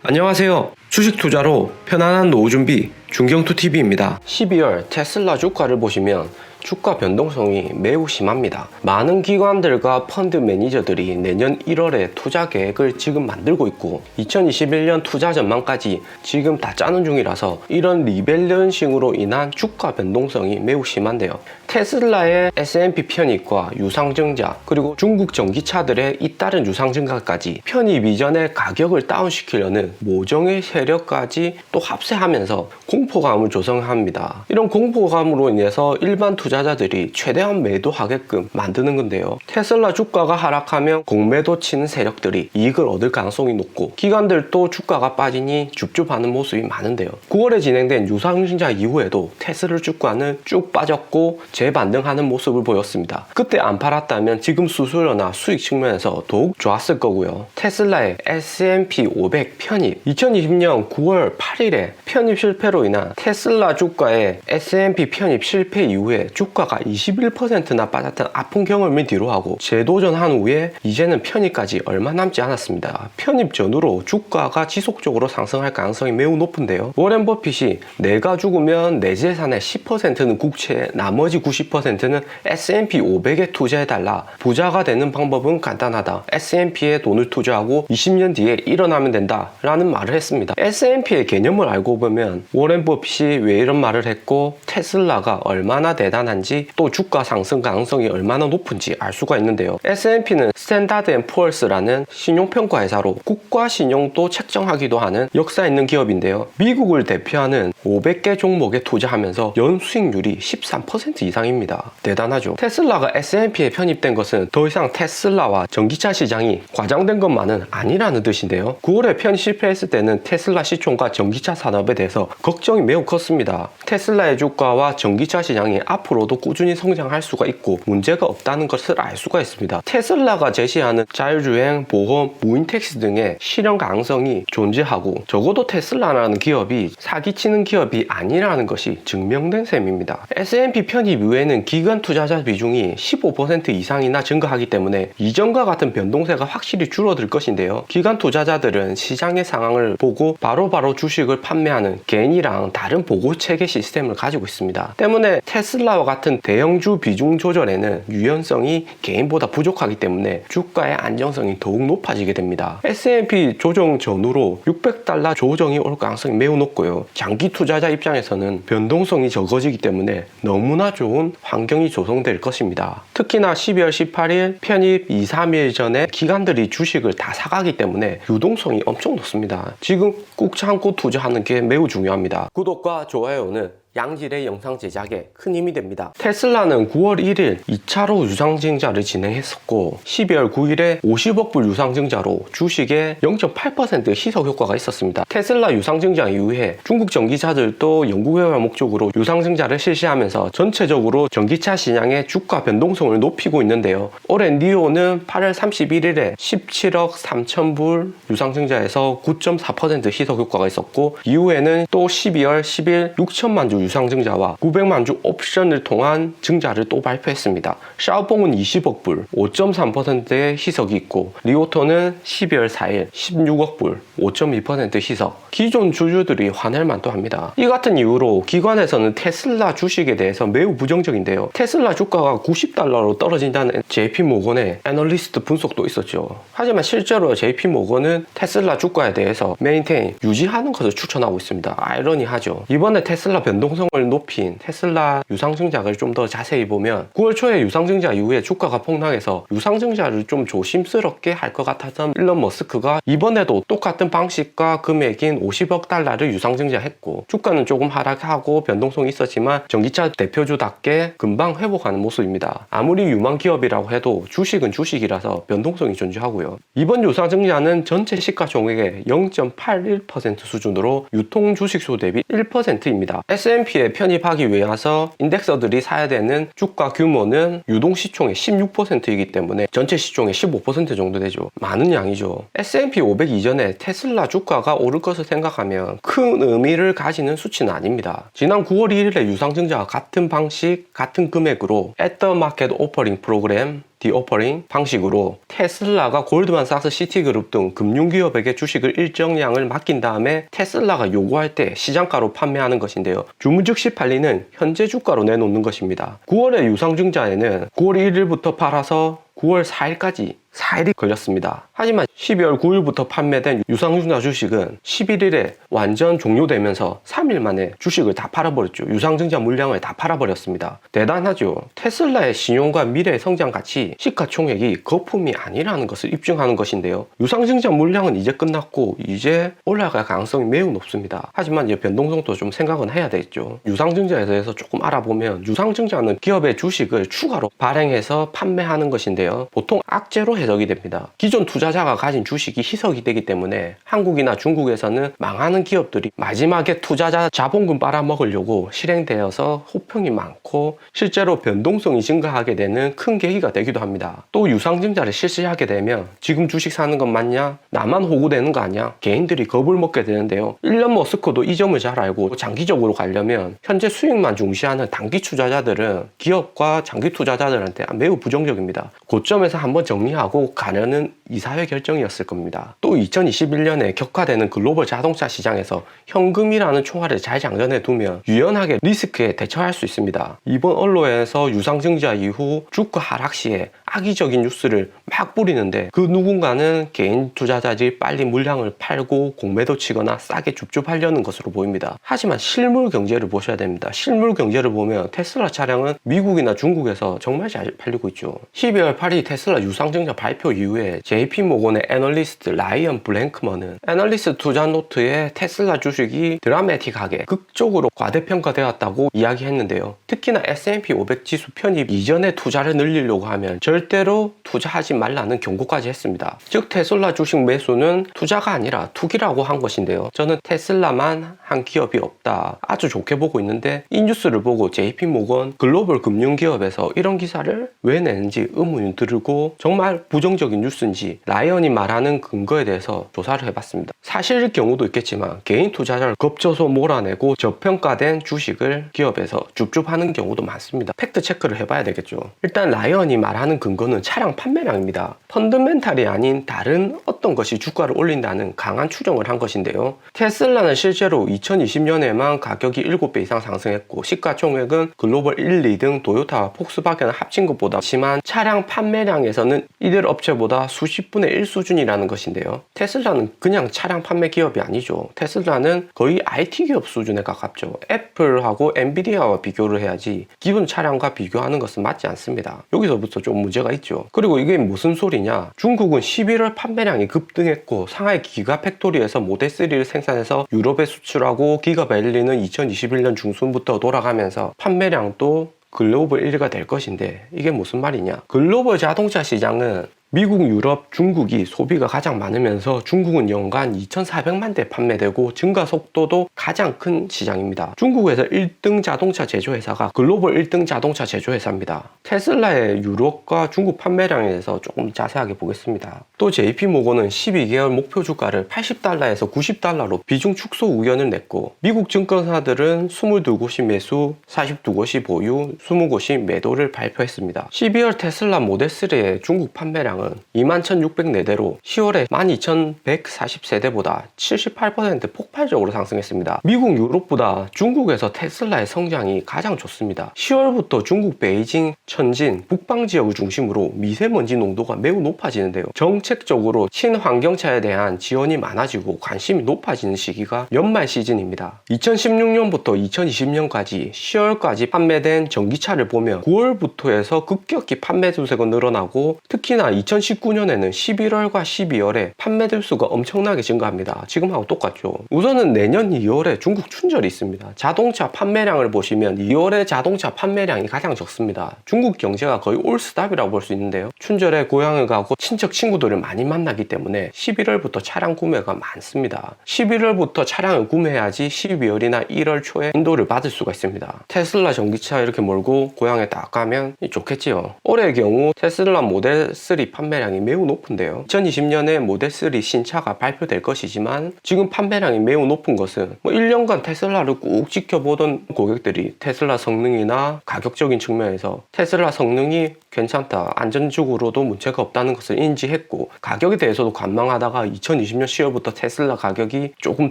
안녕하세요. 주식 투자로 편안한 노후 준비 중경투TV입니다. 12월 테슬라 주가를 보시면 주가 변동성이 매우 심합니다. 많은 기관들과 펀드 매니저들이 내년 1월에 투자 계획을 지금 만들고 있고 2021년 투자 전망까지 지금 다 짜는 중이라서 이런 리밸런싱으로 인한 주가 변동성이 매우 심한데요. 테슬라의 S&P 편입과 유상증자 그리고 중국 전기차들의 잇따른 유상증가까지 편입 이전의 가격을 다운시키려는 모종의 세력까지 또 합세하면서 공포감을 조성합니다. 이런 공포감으로 인해서 일반 투자자들이 최대한 매도하게끔 만드는 건데요. 테슬라 주가가 하락하면 공매도 치는 세력들이 이익을 얻을 가능성이 높고 기관들도 주가가 빠지니 줍줍하는 모습이 많은데요. 9월에 진행된 유상증자 이후에도 테슬라 주가는 쭉 빠졌고 재반등하는 모습을 보였습니다. 그때 안 팔았다면 지금 수수료나 수익 측면에서 더욱 좋았을 거고요. 테슬라의 S&P 500 편입 2020년 9월 8일에 편입 실패로 인한 테슬라 주가의 S&P 편입 실패 이후에 주가가 21%나 빠졌던 아픈 경험을 뒤로하고 재도전한 후에 이제는 편입까지 얼마 남지 않았습니다. 편입 전후로 주가가 지속적으로 상승할 가능성이 매우 높은데요. 워렌 버핏이 내가 죽으면 내 재산의 10%는 국채에 나머지 90%는 S&P 500에 투자해달라. 부자가 되는 방법은 간단하다. S&P에 돈을 투자하고 20년 뒤에 일어나면 된다 라는 말을 했습니다. S&P의 개념을 알고 보면 워렌 버핏이 왜 이런 말을 했고 테슬라가 얼마나 대단한지 또 주가 상승 가능성이 얼마나 높은지 알 수가 있는데요. S&P는 스탠다드 앤 푸어스라는 신용평가 회사로 국가 신용도 책정하기도 하는 역사 있는 기업인데요. 미국을 대표하는 500개 종목에 투자하면서 연수익률이 13% 이상입니다. 대단하죠. 테슬라가 S&P에 편입된 것은 더 이상 테슬라와 전기차 시장이 과장된 것만은 아니라는 뜻인데요. 9월에 편입 실패했을 때는 테슬라 시총과 전기차 산업에 대해서 걱정이 매우 컸습니다. 테슬라의 주가와 전기차 시장이 앞으로도 꾸준히 성장할 수가 있고 문제가 없다는 것을 알 수가 있습니다. 테슬라가 제시하는 자율주행, 보험, 무인 택시 등의 실현 가능성이 존재하고 적어도 테슬라라는 기업이 사기치는 기업이 아니라는 것이 증명된 셈입니다. S&P 편입 이후에는 기관 투자자 비중이 15% 이상이나 증가하기 때문에 이전과 같은 변동세가 확실히 줄어들 것인데요. 기관 투자자들은 시장의 상황을 보고 바로바로 주식을 판매하는 개인이랑 다른 보고 체계 시스템을 가지고 있습니다. 때문에 테슬라와 같은 대형주 비중 조절에는 유연성이 개인보다 부족하기 때문에 주가의 안정성이 더욱 높아지게 됩니다. S&P 조정 전후로 $600 조정이 올 가능성이 매우 높고요. 장기 투자자 입장에서는 변동성이 적어지기 때문에 너무나 좋은 환경이 조성될 것입니다. 특히나 12월 18일 편입 2-3일 전에 기관들이 주식을 다 사가기 때문에 유동성이 엄청 높습니다. 지금 꾹 참고 투자하는 게 매우 중요합니다. 구독과 좋아요는 양질의 영상 제작에 큰 힘이 됩니다. 테슬라는 9월 1일 2차로 유상증자를 진행했었고 12월 9일에 50억 불 유상증자로 주식에 0.8% 희석 효과가 있었습니다. 테슬라 유상증자 이후에 중국 전기차들도 영국 개발 목적으로 유상증자를 실시하면서 전체적으로 전기차 시장의 주가 변동성을 높이고 있는데요. 올해 니오는 8월 31일에 17억 3천 불 유상증자에서 9.4% 희석 효과가 있었고 이후에는 또 12월 10일 6천만 주 유상증자와 900만 주 옵션을 통한 증자를 또 발표했습니다. 샤오봉은 20억 불, 5.3%의 희석이 있고 리오토는 12월 4일 16억 불, 5.2% 희석. 기존 주주들이 화낼 만도 합니다. 이 같은 이유로 기관에서는 테슬라 주식에 대해서 매우 부정적인데요. 테슬라 주가가 $90로 떨어진다는 JP모건의 애널리스트 분석도 있었죠. 하지만 실제로 JP모건은 테슬라 주가에 대해서 메인테인, 유지하는 것을 추천하고 있습니다. 아이러니하죠. 이번에 테슬라 변동성을 높인 테슬라 유상증자를 좀 더 자세히 보면 9월 초에 유상증자 이후에 주가가 폭락해서 유상증자를 좀 조심스럽게 할 것 같아서 일론 머스크가 이번에도 똑같은 방식과 금액인 $50억 유상증자했고 주가는 조금 하락하고 변동성이 있었지만 전기차 대표주답게 금방 회복하는 모습입니다. 아무리 유망 기업이라고 해도 주식은 주식이라서 변동성이 존재하고요. 이번 유상증자는 전체 시가총액의 0.81% 수준으로 유통 주식수 대비 1%입니다. S&P에 편입하기 위해서 인덱서들이 사야 되는 주가 규모는 유동시총의 16%이기 때문에 전체 시총의 15% 정도 되죠. 많은 양이죠. S&P 500 이전에 테슬라 주가가 오를 것을 생각하면 큰 의미를 가지는 수치는 아닙니다. 지난 9월 1일에 유상증자와 같은 방식, 같은 금액으로 At the Market Offering 프로그램 디오퍼링 방식으로 테슬라가 골드만삭스, 시티그룹 등 금융기업에게 주식을 일정량을 맡긴 다음에 테슬라가 요구할 때 시장가로 판매하는 것인데요. 주문 즉시 팔리는 현재 주가로 내놓는 것입니다. 9월에 유상증자에는 9월 1일부터 팔아서 9월 4일까지 4일이 걸렸습니다. 하지만 12월 9일부터 판매된 유상증자 주식은 11일에 완전 종료되면서 3일 만에 주식을 다 팔아버렸죠. 유상증자 물량을 다 팔아버렸습니다. 대단하죠. 테슬라의 신용과 미래 성장 가치, 시가총액이 거품이 아니라는 것을 입증하는 것인데요. 유상증자 물량은 이제 끝났고 이제 올라갈 가능성이 매우 높습니다. 하지만 이제 변동성도 좀 생각은 해야 되겠죠. 유상증자에 대해서 조금 알아보면 유상증자는 기업의 주식을 추가로 발행해서 판매하는 것인데요. 보통 악재로 해석이 됩니다. 기존 투자자가 가진 주식이 희석이 되기 때문에 한국이나 중국에서는 망하는 기업들이 마지막에 투자자 자본금 빨아먹으려고 실행되어서 호평이 많고 실제로 변동성이 증가하게 되는 큰 계기가 되기도 합니다. 또 유상증자를 실시하게 되면 지금 주식 사는 것 맞냐? 나만 호구되는 거 아니야? 개인들이 겁을 먹게 되는데요. 일론 머스크도 이 점을 잘 알고 장기적으로 가려면 현재 수익만 중시하는 단기 투자자들은 기업과 장기 투자자들한테 매우 부정적입니다. 고점에서 한번 정리하고 가려는 이사회 결정이었을 겁니다. 또 2021년에 격화되는 글로벌 자동차 시장에서 현금이라는 총알을 잘 장전해 두면 유연하게 리스크에 대처할 수 있습니다. 이번 언론에서 유상증자 이후 주가 하락 시에 악의적인 뉴스를 막 뿌리는데 그 누군가는 개인 투자자들이 빨리 물량을 팔고 공매도 치거나 싸게 줍줍하려는 것으로 보입니다. 하지만 실물 경제를 보셔야 됩니다. 실물 경제를 보면 테슬라 차량은 미국이나 중국에서 정말 잘 팔리고 있죠. 12월 8일 테슬라 유상증자 발표 이후에 JP모건의 애널리스트 라이언 블랭크먼은 애널리스트 투자 노트에 테슬라 주식이 드라마틱하게 극적으로 과대평가되었다고 이야기했는데요. 특히나 S&P 500 지수 편입 이전에 투자를 늘리려고 하면 절대로 투자하지 말라는 경고까지 했습니다. 즉 테슬라 주식 매수는 투자가 아니라 투기라고 한 것인데요. 저는 테슬라만 한 기업이 없다 아주 좋게 보고 있는데 이 뉴스를 보고 JP모건 글로벌 금융기업에서 이런 기사를 왜 내는지 의문이 들고 정말 부정적인 뉴스인지 라이언이 말하는 근거에 대해서 조사를 해봤습니다. 사실일 경우도 있겠지만 개인 투자자를 겁줘서 몰아내고 저평가된 주식을 기업에서 줍줍하는 경우도 많습니다. 팩트 체크를 해봐야 되겠죠. 일단 라이언이 말하는 근거는 차량 판매량입니다. 펀더멘탈이 아닌 다른 어떤 것이 주가를 올린다는 강한 추정을 한 것인데요. 테슬라는 실제로 2020년에만 가격이 7배 이상 상승했고 시가총액은 글로벌 1, 2등 도요타와 폭스바겐을 합친 것보다 심한 차량 판매량에서는 이들 업체보다 수십 분의 1 수준이라는 것인데요. 테슬라는 그냥 차량 판매 기업이 아니죠. 테슬라는 거의 IT 기업 수준에 가깝죠. 애플하고 엔비디아와 비교를 해야지 기본 차량과 비교하는 것은 맞지 않습니다. 여기서부터 좀 문제가 있죠. 그리고 이게 무슨 소리냐? 중국은 11월 판매량이 급등했고 상하이 기가팩토리에서 모델 3를 생산해서 유럽에 수출하고 기가벨리는 2021년 중순부터 돌아가면서 판매량도 글로벌 1위가 될 것인데 이게 무슨 말이냐? 글로벌 자동차 시장은 미국, 유럽, 중국이 소비가 가장 많으면서 중국은 연간 2,400만 대 판매되고 증가 속도도 가장 큰 시장입니다. 중국에서 1등 자동차 제조회사가 글로벌 1등 자동차 제조회사입니다. 테슬라의 유럽과 중국 판매량에 대해서 조금 자세하게 보겠습니다. 또 JP모건은 12개월 목표 주가를 80달러에서 90달러로 비중 축소 의견을 냈고 미국 증권사들은 22곳이 매수, 42곳이 보유, 20곳이 매도를 발표했습니다. 12월 테슬라 모델 3의 중국 판매량은 21,604대로 10월에 12,140세대보다 78% 폭발적으로 상승했습니다. 미국, 유럽보다 중국에서 테슬라의 성장이 가장 좋습니다. 10월부터 중국 베이징, 천진, 북방 지역을 중심으로 미세먼지 농도가 매우 높아지는데요. 정책적으로 친환경차에 대한 지원이 많아지고 관심이 높아지는 시기가 연말 시즌입니다. 2016년부터 2020년까지 10월까지 판매된 전기차를 보면 9월부터 해서 급격히 판매 수세가 늘어나고 특히나 2019년에는 11월과 12월에 판매 대수가 엄청나게 증가합니다. 지금하고 똑같죠. 우선은 내년 2월에 중국 춘절이 있습니다. 자동차 판매량을 보시면 2월에 자동차 판매량이 가장 적습니다. 중국 경제가 거의 올스탑이라고 볼 수 있는데요. 춘절에 고향을 가고 친척 친구들을 많이 만나기 때문에 11월부터 차량 구매가 많습니다. 11월부터 차량을 구매해야지 12월이나 1월 초에 인도를 받을 수가 있습니다. 테슬라 전기차 이렇게 몰고 고향에 딱 가면 좋겠지요. 올해의 경우 테슬라 모델 3 판매량이 매우 높은데요. 2020년에 모델3 신차가 발표될 것이지만 지금 판매량이 매우 높은 것은 1년간 테슬라를 꾹 지켜보던 고객들이 테슬라 성능이나 가격적인 측면에서 테슬라 성능이 괜찮다, 안전적으로도 문제가 없다는 것을 인지했고 가격에 대해서도 관망하다가 2020년 10월부터 테슬라 가격이 조금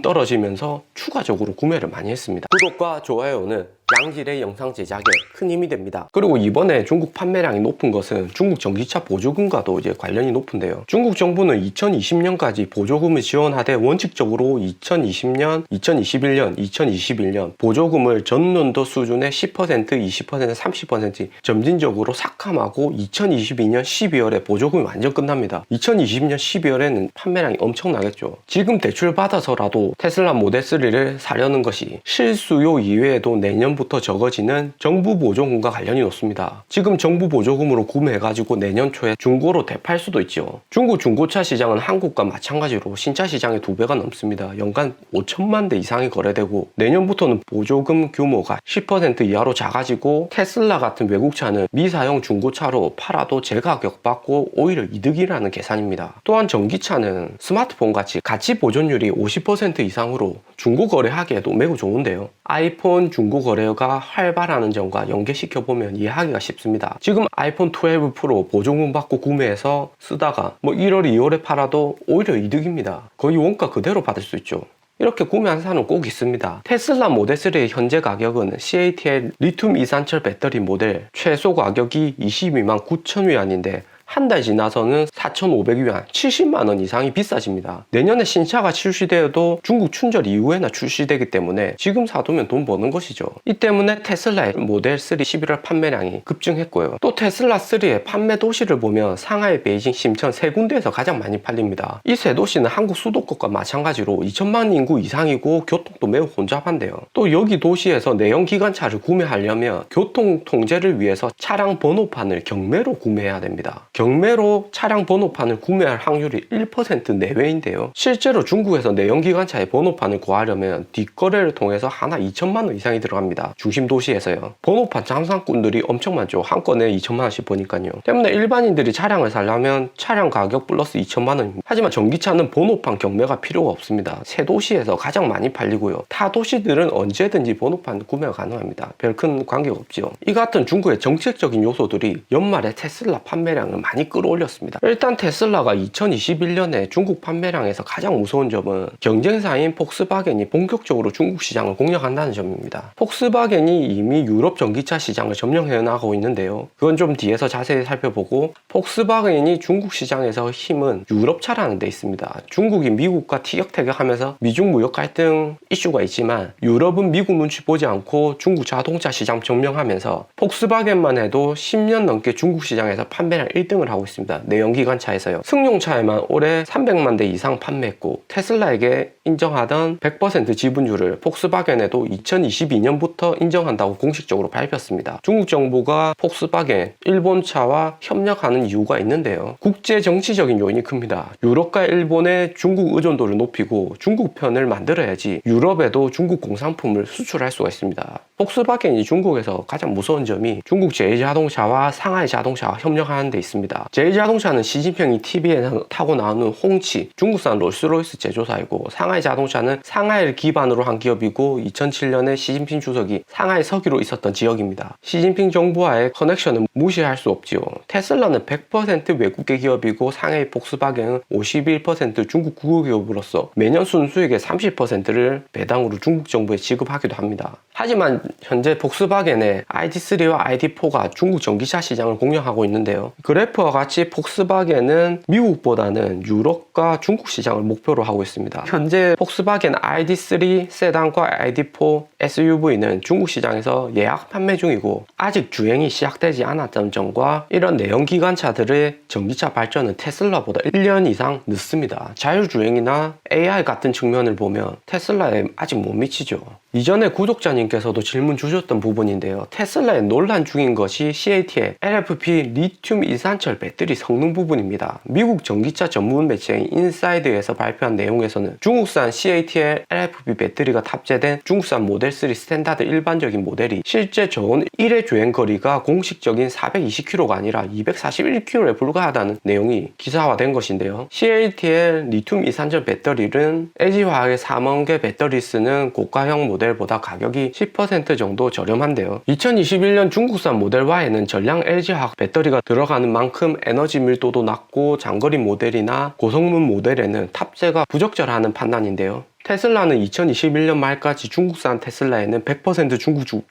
떨어지면서 추가적으로 구매를 많이 했습니다. 구독과 좋아요는 양질의 영상 제작에 큰 힘이 됩니다. 그리고 이번에 중국 판매량이 높은 것은 중국 전기차 보조금과도 이제 관련이 높은데요. 중국 정부는 2020년까지 보조금을 지원하되 원칙적으로 2020년, 2021년, 2021년 보조금을 전년도 수준의 10%, 20%, 30% 점진적으로 삭감하고 2022년 12월에 보조금이 완전 끝납니다. 2020년 12월에는 판매량이 엄청나겠죠. 지금 대출 받아서라도 테슬라 모델3를 사려는 것이 실수요 이외에도 내년부터 적어지는 정부 보조금과 관련이 높습니다. 지금 정부 보조금으로 구매해가지고 내년 초에 중고로 되팔 수도 있죠. 중국 중고차 시장은 한국과 마찬가지로 신차 시장의 2배가 넘습니다. 연간 5천만 대 이상이 거래되고 내년부터는 보조금 규모가 10% 이하로 작아지고 테슬라 같은 외국차는 미사용 중고차로 팔아도 제가격 받고 오히려 이득이라는 계산입니다. 또한 전기차는 스마트폰 같이 가치 보존율이 50% 이상으로 중고 거래하기에도 매우 좋은데요. 아이폰 중고 거래가 활발하는 점과 연계시켜보면 이해하기가 쉽습니다. 지금 아이폰 12 프로 보조금 받고 구매해서 쓰다가 1월, 2월에 팔아도 오히려 이득입니다. 거의 원가 그대로 받을 수 있죠. 이렇게 구매한 사람은 꼭 있습니다. 테슬라 모델3의 현재 가격은 CATL 리튬 이산철 배터리 모델 최소 가격이 22만 9천 위안인데 한 달 지나서는 4,500위안, 70만원 이상이 비싸집니다. 내년에 신차가 출시되어도 중국 춘절 이후에나 출시되기 때문에 지금 사두면 돈 버는 것이죠. 이 때문에 테슬라의 모델3 11월 판매량이 급증했고요. 또 테슬라3의 판매 도시를 보면 상하이, 베이징, 심천 세 군데에서 가장 많이 팔립니다. 이 세 도시는 한국 수도권과 마찬가지로 2천만 인구 이상이고 교통도 매우 혼잡한데요. 또 여기 도시에서 내연기관차를 구매하려면 교통 통제를 위해서 차량 번호판을 경매로 구매해야 됩니다. 경매로 차량 번호판을 구매할 확률이 1% 내외인데요. 실제로 중국에서 내연기관차의 번호판을 구하려면 뒷거래를 통해서 하나 2천만 원 이상이 들어갑니다. 중심 도시에서요. 번호판 장사꾼들이 엄청 많죠. 한 건에 2천만 원씩 버니까요. 때문에 일반인들이 차량을 사려면 차량 가격 플러스 2천만 원입니다. 하지만 전기차는 번호판 경매가 필요가 없습니다. 새 도시에서 가장 많이 팔리고요. 타 도시들은 언제든지 번호판 구매가 가능합니다. 별 큰 관계가 없죠. 이 같은 중국의 정책적인 요소들이 연말에 테슬라 판매량을 많이 끌어올렸습니다. 일단 테슬라가 2021년에 중국 판매량에서 가장 무서운 점은 경쟁사인 폭스바겐이 본격적으로 중국 시장을 공략한다는 점입니다. 폭스바겐이 이미 유럽 전기차 시장을 점령해 나가고 있는데요. 그건 좀 뒤에서 자세히 살펴보고, 폭스바겐이 중국 시장에서 힘은 유럽차라는 데 있습니다. 중국이 미국과 티격태격하면서 미중 무역 갈등 이슈가 있지만 유럽은 미국 눈치 보지 않고 중국 자동차 시장 점령하면서 폭스바겐만 해도 10년 넘게 중국 시장에서 판매량 1등을 하고 있습니다. 내연기관차에서요. 승용차에만 올해 300만 대 이상 판매했고 테슬라에게 인정하던 100% 지분율을 폭스바겐에도 2022년부터 인정한다고 공식적으로 밝혔습니다. 중국 정부가 폭스바겐, 일본차와 협력하는 이유가 있는데요. 국제 정치적인 요인이 큽니다. 유럽과 일본의 중국 의존도를 높이고 중국 편을 만들어야지 유럽에도 중국 공산품을 수출할 수가 있습니다. 폭스바겐이 중국에서 가장 무서운 점이 중국 제이자동차와 상하이 자동차와 협력하는 데 있습니다. 제이자동차는 시진핑이 TV에서 타고 나오는 홍치, 중국산 롤스로이스 제조사이고, 상하이 자동차는 상하이를 기반으로 한 기업이고 2007년에 시진핑 주석이 상하이 서기로 있었던 지역입니다. 시진핑 정부와의 커넥션은 무시할 수 없지요. 테슬라는 100% 외국계 기업이고 상하이 폭스바겐은 51% 중국 국유기업으로서 매년 순수익의 30%를 배당으로 중국 정부에 지급하기도 합니다. 하지만 현재 폭스바겐의 ID3와 ID4가 중국 전기차 시장을 공략하고 있는데요. 그래프와 같이 폭스바겐은 미국보다는 유럽과 중국 시장을 목표로 하고 있습니다. 현재 폭스바겐 ID3 세단과 ID4 SUV는 중국 시장에서 예약 판매 중이고 아직 주행이 시작되지 않았다는 점과 이런 내연기관차들의 전기차 발전은 테슬라보다 1년 이상 늦습니다. 자율주행이나 AI 같은 측면을 보면 테슬라에 아직 못 미치죠. 이전에 구독자님께서도 질문 주셨던 부분인데요. 테슬라의 논란 중인 것이 CATL LFP 리튬 이산철 배터리 성능 부분입니다. 미국 전기차 전문 매체인 인사이드에서 발표한 내용에서는 중국산 CATL LFP 배터리가 탑재된 중국산 모델 3 스탠다드 일반적인 모델이 실제 저온 1회 주행 거리가 공식적인 420km가 아니라 241km에 불과하다는 내용이 기사화된 것인데요. CATL 리튬 이산철 배터리는 LG화학의 3원계 배터리 쓰는 고가형 모델보다 가격이 10% 정도 저렴한데요. 2021년 중국산 모델 Y에는 전량 LG화학 배터리가 들어가는 만큼 에너지 밀도도 낮고 장거리 모델이나 고성능 모델에는 탑재가 부적절하다는 판단인데요. 테슬라는 2021년 말까지 중국산 테슬라에는 100%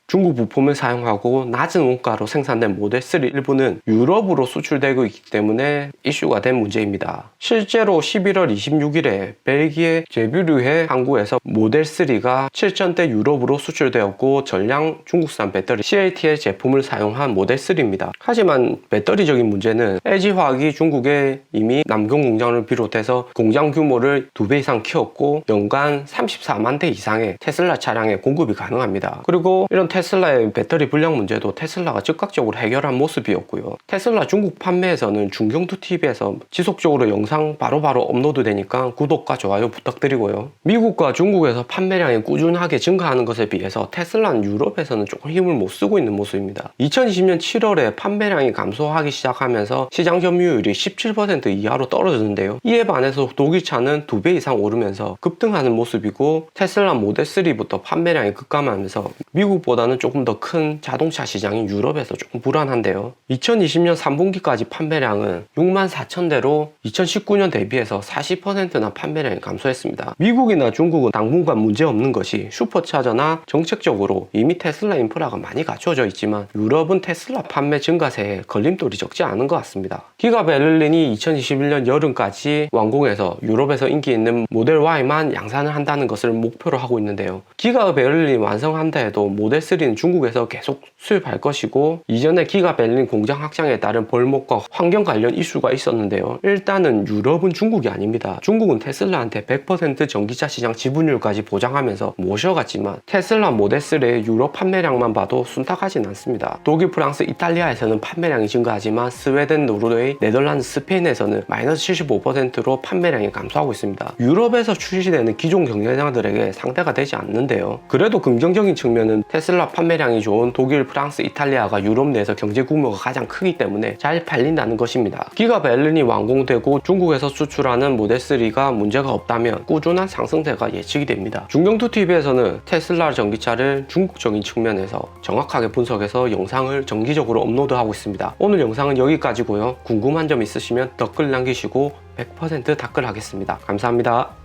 중국 부품을 사용하고 낮은 원가로 생산된 모델 3 일부는 유럽으로 수출되고 있기 때문에 이슈가 된 문제입니다. 실제로 11월 26일에 벨기에 제뷰르해 항구에서 모델 3가 7,000대 유럽으로 수출되었고 전량 중국산 배터리 CATL 제품을 사용한 모델 3입니다. 하지만 배터리적인 문제는 LG화학이 중국에 이미 남경 공장을 비롯해서 공장 규모를 2배 이상 키웠고 연간 34만 대 이상의 테슬라 차량에 공급이 가능합니다. 그리고 이런 테슬라의 배터리 불량 문제도 테슬라가 즉각적으로 해결한 모습이었고요. 테슬라 중국 판매에서는 중경투TV에서 지속적으로 영상 바로바로 업로드 되니까 구독과 좋아요 부탁드리고요. 미국과 중국에서 판매량이 꾸준하게 증가하는 것에 비해서 테슬라는 유럽에서는 조금 힘을 못 쓰고 있는 모습입니다. 2020년 7월에 판매량이 감소하기 시작하면서 시장 점유율이 17% 이하로 떨어졌는데요. 이에 반해서 독일차는 2배 이상 오르면서 급등하는 모습이고 테슬라 모델 3부터 판매량이 급감하면서 미국보다는 조금 더 큰 자동차 시장인 유럽에서 조금 불안한데요. 2020년 3분기까지 판매량은 64,000대로 2019년 대비해서 40%나 판매량이 감소했습니다. 미국이나 중국은 당분간 문제없는 것이 슈퍼차저나 정책적으로 이미 테슬라 인프라가 많이 갖춰져 있지만 유럽은 테슬라 판매 증가세에 걸림돌이 적지 않은 것 같습니다. 기가 베를린이 2021년 여름까지 완공해서 유럽에서 인기 있는 모델 Y만 양산을 한다는 것을 목표로 하고 있는데요. 기가 베를린 완성한다 해도 모델 3는 중국에서 계속 수입할 것이고 이전에 기가 베를린 공장 확장에 따른 벌목과 환경 관련 이슈가 있었는데요. 일단은 유럽은 중국이 아닙니다. 중국은 테슬라한테 100% 전기차 시장 지분율까지 보장하면서 모셔갔지만 테슬라 모델 3의 유럽 판매량만 봐도 순탁하진 않습니다. 독일, 프랑스, 이탈리아에서는 판매량이 증가하지만 스웨덴, 노르웨이, 네덜란드, 스페인에서는 마이너스 75%로 판매량이 감소하고 있습니다. 유럽에서 출시되는 기존 경쟁자들에게 상대가 되지 않는데요. 그래도 긍정적인 측면은 테슬라 판매량이 좋은 독일, 프랑스, 이탈리아가 유럽 내에서 경제 규모가 가장 크기 때문에 잘 팔린다는 것입니다. 기가 베를린이 완공되고 중국에서 수출하는 모델 3가 문제가 없다면 꾸준한 상승세가 예측이 됩니다. 중경투TV에서는 테슬라 전기차를 중국적인 측면에서 정확하게 분석해서 영상을 정기적으로 업로드하고 있습니다. 오늘 영상은 여기까지고요. 궁금한 점 있으시면 댓글 남기시고 100% 답글하겠습니다. 감사합니다.